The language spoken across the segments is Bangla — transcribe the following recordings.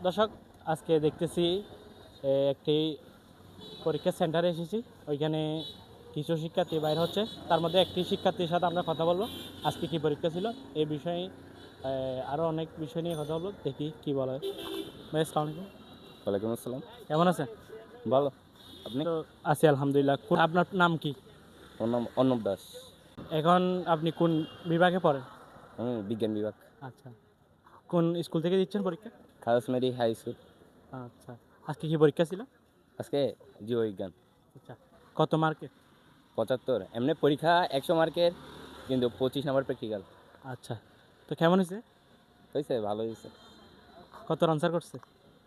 দর্শক আজকে দেখতেছি একটি পরীক্ষা সেন্টারে এসেছি। ওইখানে কিছু শিক্ষার্থী বাইর হচ্ছে, তার মধ্যে একটি শিক্ষার্থীর সাথে আমরা কথা বলবো আজকে কি পরীক্ষা ছিল এই বিষয়ে। আরও অনেক বিষয় নিয়ে কথা বলবো, দেখি কি বলা হয়। ভাই আসসালামু আলাইকুম। ওয়ালাইকুম আসসালাম। কেমন আছেন? ভালো। আপনি? তো আছি আলহামদুলিল্লাহ। আপনার নাম কি? আমার নাম অর্ণব দাস। এখন আপনি কোন বিভাগে পড়েন? আমি বিজ্ঞান বিভাগ, আচ্ছা, কোন স্কুল থেকে দিচ্ছেন পরীক্ষা? খালাসমেরি হাই স্কুল। আচ্ছা, আজকে কি পরীক্ষা ছিল? আজকে জীববিজ্ঞান। আচ্ছা, কত মার্কের? 75। এমনি পরীক্ষা 100 মার্কের, কিন্তু 25 নাম্বার প্র্যাকটিক্যাল। আচ্ছা, তো কেমন হয়েছে? হয়েছে, ভালো হয়েছে। কত আনসার করছে?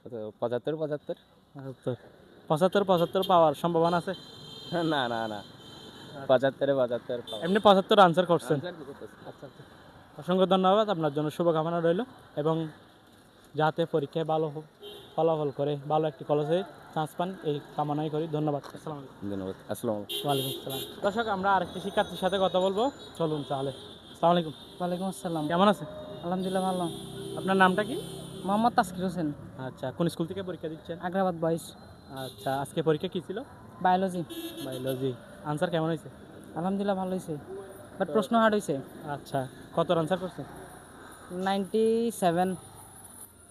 কত? 75। 75 75 75 পাওয়ার সম্ভাবনা আছে? না না না, 75-এ 75 পাবো। এমনি 75 আনসার করছেন? Answer কি করতেছে? আচ্ছা আচ্ছা, অসংখ্য ধন্যবাদ। আপনার জন্য শুভকামনা রইল এবং যাতে পরীক্ষায় ভালো ফলাফল করে ভালো একটি কলেজে চান্স পান এই কামনাই করি। ধন্যবাদ। আসসালামু আলাইকুম। ধন্যবাদ। আসসালামু আলাইকুম। ওয়ালাইকুম আসসালাম। দর্শক আমরা আরেকটি শিক্ষার্থীর সাথে কথা বলবো, চলুন তাহলে। আসসালামু আলাইকুম। ওয়ালাইকুম আসসালাম। কেমন আছেন? আলহামদুলিল্লাহ ভালো। আপনার নামটা কি? মোহাম্মদ তাসকির হোসেন, আচ্ছা, কোন স্কুল থেকে পরীক্ষা দিচ্ছেন? আগ্রাবাদ বয়েজ, আচ্ছা, আজকে পরীক্ষা কি ছিল? বায়োলজি। বায়োলজি। আনসার কেমন হয়েছে? আলহামদুলিল্লাহ ভালো হয়েছে, বাট প্রশ্ন হার্ড হয়েছে। আচ্ছা, কত আনসার করছেন? 97।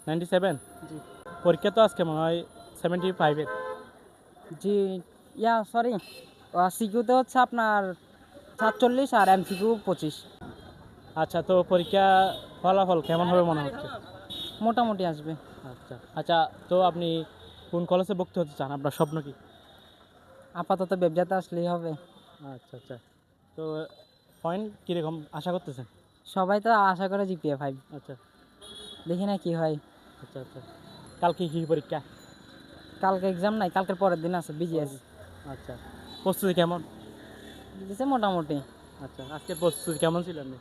97। জি পরীক্ষা তো আজকে মনে হয় 75-এর। জি, সরি, সিকিউতে হচ্ছে আপনার 47 আর এমসিকিউ 25। আচ্ছা, তো পরীক্ষা ফলাফল কেমন হবে মনে হচ্ছে? মোটামুটি আসবে। আচ্ছা আচ্ছা, তো আপনি কোন কলেজে ভর্তি হতে চান? আপনার স্বপ্ন কি? আপাতত ব্যবসাতে আসলেই হবে। আচ্ছা আচ্ছা, তো পয়েন্ট কীরকম আশা করতেছেন? সবাই তো আশা করে জিপিএ 5, আচ্ছা দেখি না কি হয়। আচ্ছা আচ্ছা, কালকে কী পরীক্ষা? কালকে এক্সাম নাই, কালকের পরের দিন আছে বিজিএস। আচ্ছা, প্রস্তুতি কেমন? দিছে মোটামুটি, আচ্ছা, আজকে প্রস্তুতি কেমন ছিল আপনি?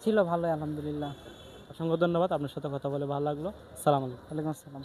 ছিল ভালোই আলহামদুলিল্লাহ। অসংখ্য ধন্যবাদ, আপনার সাথে কথা বলে ভালো লাগলো। সালাম আলাইকুম। ওয়ালাইকুম আসসালাম।